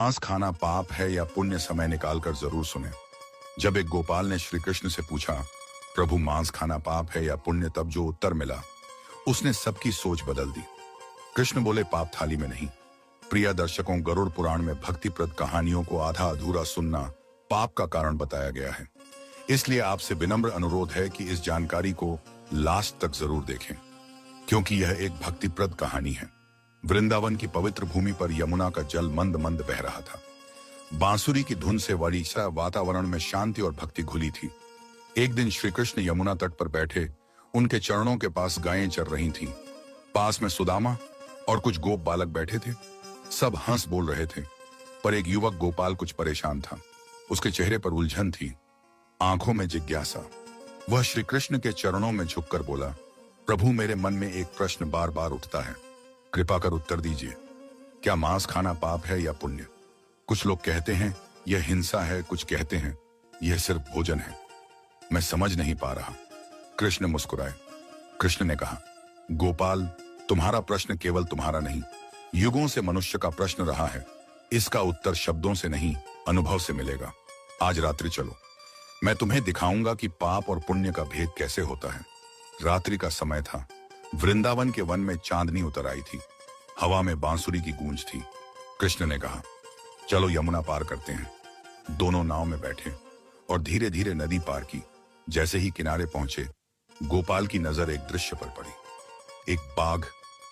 मांस खाना पाप है या पुण्य, समय निकालकर जरूर सुने। जब एक गोपाल ने श्री कृष्ण से पूछा, प्रभु मांस खाना पाप है या पुण्य, तब जो उत्तर मिला उसने सबकी सोच बदल दी। कृष्ण बोले, पाप थाली में नहीं। प्रिय दर्शकों, गरुड़ पुराण में भक्तिप्रद कहानियों को आधा अधूरा सुनना पाप का कारण बताया गया है। इसलिए आपसे विनम्र अनुरोध है कि इस जानकारी को लास्ट तक जरूर देखें, क्योंकि यह एक भक्तिप्रद कहानी है। वृंदावन की पवित्र भूमि पर यमुना का जल मंद मंद बह रहा था। बांसुरी की धुन से वड़ी सा वातावरण में शांति और भक्ति घुली थी। एक दिन श्री कृष्ण यमुना तट पर बैठे, उनके चरणों के पास गायें चर रही थीं। पास में सुदामा और कुछ गोप बालक बैठे थे। सब हंस बोल रहे थे, पर एक युवक गोपाल कुछ परेशान था। उसके चेहरे पर उलझन थी, आंखों में जिज्ञासा। वह श्री कृष्ण के चरणों में झुककर बोला, प्रभु, मेरे मन में एक प्रश्न बार बार उठता है, कृपा कर उत्तर दीजिए। क्या मांस खाना पाप है या पुण्य? कुछ लोग कहते हैं यह हिंसा है, कुछ कहते हैं यह सिर्फ भोजन है। मैं समझ नहीं पा रहा। कृष्ण मुस्कुराए। कृष्ण ने कहा, गोपाल, तुम्हारा प्रश्न केवल तुम्हारा नहीं, युगों से मनुष्य का प्रश्न रहा है। इसका उत्तर शब्दों से नहीं, अनुभव से मिलेगा। आज रात्रि चलो, मैं तुम्हें दिखाऊंगा कि पाप और पुण्य का भेद कैसे होता है। रात्रि का समय था। वृंदावन के वन में चांदनी उतर आई थी। हवा में बांसुरी की गूंज थी। कृष्ण ने कहा, चलो यमुना पार करते हैं। दोनों नाव में बैठे और धीरे धीरे नदी पार की। जैसे ही किनारे पहुंचे, गोपाल की नजर एक दृश्य पर पड़ी। एक बाघ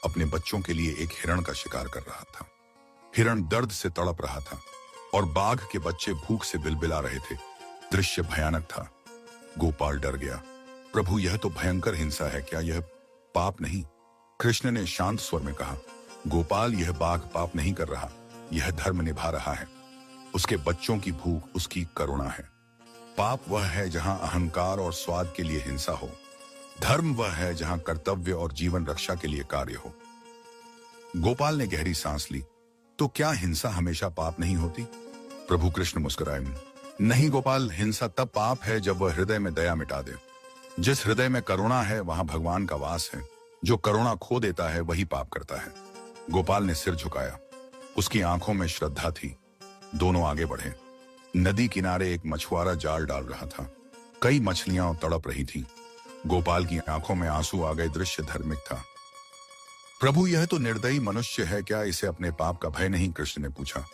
अपने बच्चों के लिए एक हिरण का शिकार कर रहा था। हिरण दर्द से तड़प रहा था और बाघ के बच्चे भूख से बिलबिला रहे थे। दृश्य भयानक था। गोपाल डर गया। प्रभु, यह तो भयंकर हिंसा है, क्या यह पाप नहीं? कृष्ण ने शांत स्वर में कहा, गोपाल, यह बाघ पाप नहीं कर रहा, यह धर्म निभा रहा है। उसके बच्चों की भूख उसकी करुणा है। पाप वह है जहां अहंकार और स्वाद के लिए हिंसा हो। धर्म वह है जहां कर्तव्य और जीवन रक्षा के लिए कार्य हो। गोपाल ने गहरी सांस ली। तो क्या हिंसा हमेशा पाप नहीं होती? प्रभु कृष्ण मुस्कुराए, नहीं गोपाल, हिंसा तब पाप है जब वह हृदय में दया मिटा दे। जिस हृदय में करुणा है वहां भगवान का वास है। जो करुणा खो देता है वही पाप करता है। गोपाल ने सिर झुकाया। उसकी आंखों में श्रद्धा थी। दोनों आगे बढ़े। नदी किनारे एक मछुआरा जाल डाल रहा था। कई मछलियां तड़प रही थीं। गोपाल की आंखों में आंसू आ गए। दृश्य धार्मिक था। प्रभु, यह तो निर्दयी मनुष्य है, क्या इसे अपने पाप का भय नहीं? कृष्ण ने पूछा।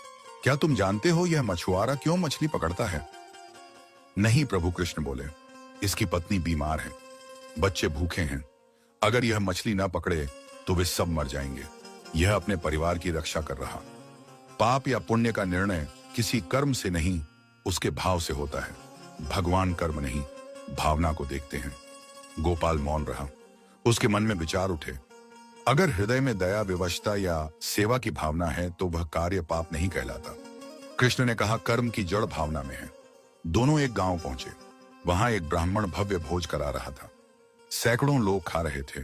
क्या तुम जानते हो यह मछुआरा क्यों मछली पकड़ता है? नहीं प्रभु, कृष्ण बोले, इसकी पत्नी बीमार है, बच्चे भूखे हैं। अगर यह मछली न पकड़े तो वे सब मर जाएंगे। यह अपने परिवार की रक्षा कर रहा। पाप या पुण्य का निर्णय किसी कर्म से नहीं, उसके भाव से होता है। भगवान कर्म नहीं, भावना को देखते हैं। गोपाल मौन रहा। उसके मन में विचार उठे। अगर हृदय में दया, विवशता या सेवा की भावना है तो वह कार्य पाप नहीं कहलाता। कृष्ण ने कहा, कर्म की जड़ भावना में है। दोनों एक गांव पहुंचे। वहां एक ब्राह्मण भव्य भोज करा रहा था। सैकड़ों लोग खा रहे थे।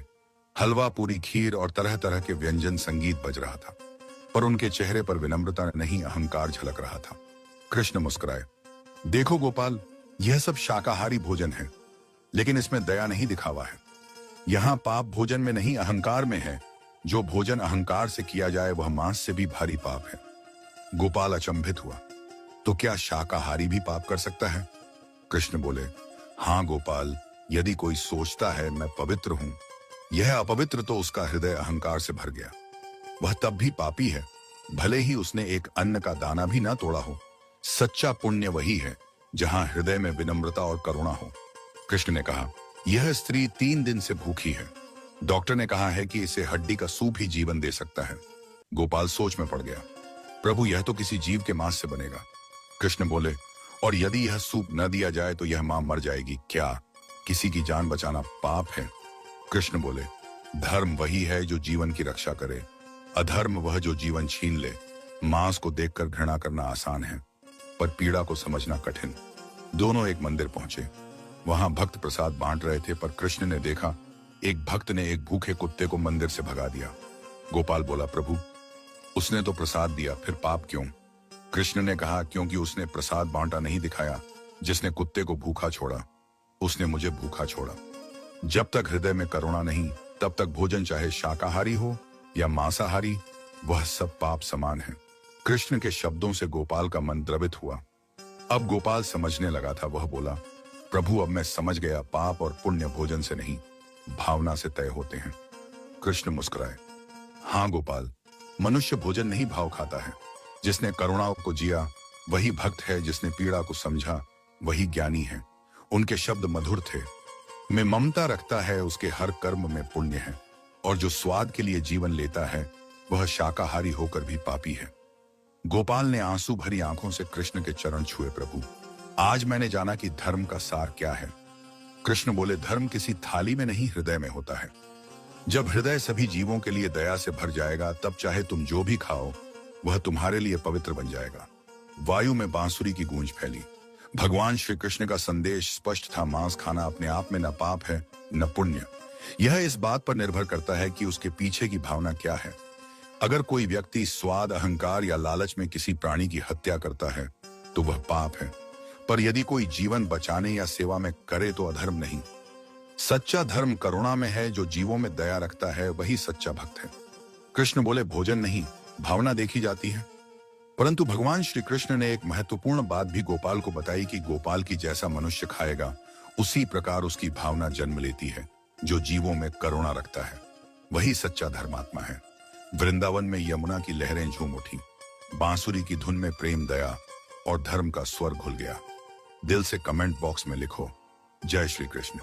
हलवा, पूरी, खीर और तरह तरह के व्यंजन, संगीत बज रहा था, पर उनके चेहरे पर विनम्रता नहीं, अहंकार झलक रहा था। कृष्ण मुस्कुराए। देखो गोपाल, यह सब शाकाहारी भोजन है, लेकिन इसमें दया नहीं, दिखावा है। यहाँ पाप भोजन में नहीं, अहंकार में है। जो भोजन अहंकार से किया जाए वह मांस से भी भारी पाप है। गोपाल अचंभित हुआ। तो क्या शाकाहारी भी पाप कर सकता है? कृष्ण बोले, हाँ गोपाल, यदि कोई सोचता है मैं पवित्र हूं, यह अपवित्र, तो उसका हृदय अहंकार से भर गया। वह तब भी पापी है, भले ही उसने एक अन्न का दाना भी ना तोड़ा हो। सच्चा पुण्य वही है जहां हृदय में विनम्रता और करुणा हो। कृष्ण ने कहा, यह स्त्री 3 दिन से भूखी है। डॉक्टर ने कहा है कि इसे हड्डी का सूप ही जीवन दे सकता है। गोपाल सोच में पड़ गया। प्रभु, यह तो किसी जीव के मांस से बनेगा। कृष्ण बोले, और यदि यह सूप न दिया जाए तो यह मां मर जाएगी। क्या किसी की जान बचाना पाप है? कृष्ण बोले, धर्म वही है जो जीवन की रक्षा करे, अधर्म वह जो जीवन छीन ले। मांस को देखकर घृणा करना आसान है, पर पीड़ा को समझना कठिन। दोनों एक मंदिर पहुंचे। वहां भक्त प्रसाद बांट रहे थे, पर कृष्ण ने देखा एक भक्त ने एक भूखे कुत्ते को मंदिर से भगा दिया। गोपाल बोला, प्रभु, उसने तो प्रसाद दिया, फिर पाप क्यों? कृष्ण ने कहा, क्योंकि उसने प्रसाद बांटा नहीं दिखाया। जिसने कुत्ते को भूखा छोड़ा, उसने मुझे भूखा छोड़ा। जब तक हृदय में करुणा नहीं, तब तक भोजन चाहे शाकाहारी हो या मांसाहारी, वह सब पाप समान है। कृष्ण के शब्दों से गोपाल का मन द्रवित हुआ। अब गोपाल समझने लगा था। वह बोला, प्रभु अब मैं समझ गया, पाप और पुण्य भोजन से नहीं भावना से तय होते हैं। कृष्ण मुस्कुराए, हाँ गोपाल, मनुष्य भोजन नहीं भाव खाता है। जिसने करुणा को जिया वही भक्त है, जिसने पीड़ा को समझा वही ज्ञानी है। उनके शब्द मधुर थे। मैं ममता रखता है उसके हर कर्म में पुण्य है, और जो स्वाद के लिए जीवन लेता है वह शाकाहारी होकर भी पापी है। गोपाल ने आंसू भरी आंखों से कृष्ण के चरण छुए। प्रभु, आज मैंने जाना कि धर्म का सार क्या है। कृष्ण बोले, धर्म किसी थाली में नहीं, हृदय में होता है। जब हृदय सभी जीवों के लिए दया से भर जाएगा, तब चाहे तुम जो भी खाओ वह तुम्हारे लिए पवित्र बन जाएगा। वायु में बांसुरी की गूंज फैली। भगवान श्री कृष्ण का संदेश स्पष्ट था। मांस खाना अपने आप में न पाप है न पुण्य। यह इस बात पर निर्भर करता है कि उसके पीछे की भावना क्या है। अगर कोई व्यक्ति स्वाद, अहंकार या लालच में किसी प्राणी की हत्या करता है तो वह पाप है, पर यदि कोई जीवन बचाने या सेवा में करे तो अधर्म नहीं। सच्चा धर्म करुणा में है। जो जीवों में दया रखता है वही सच्चा भक्त है। कृष्ण बोले, भोजन नहीं, भावना देखी जाती है। परंतु भगवान श्री कृष्ण ने एक महत्वपूर्ण बात भी गोपाल को बताई कि गोपाल की जैसा मनुष्य खाएगा उसी प्रकार उसकी भावना जन्म लेती है। जो जीवों में करुणा रखता है वही सच्चा धर्मात्मा है। वृंदावन में यमुना की लहरें झूम उठी। बांसुरी की धुन में प्रेम, दया और धर्म का स्वर घुल गया। दिल से कमेंट बॉक्स में लिखो, जय श्री कृष्ण।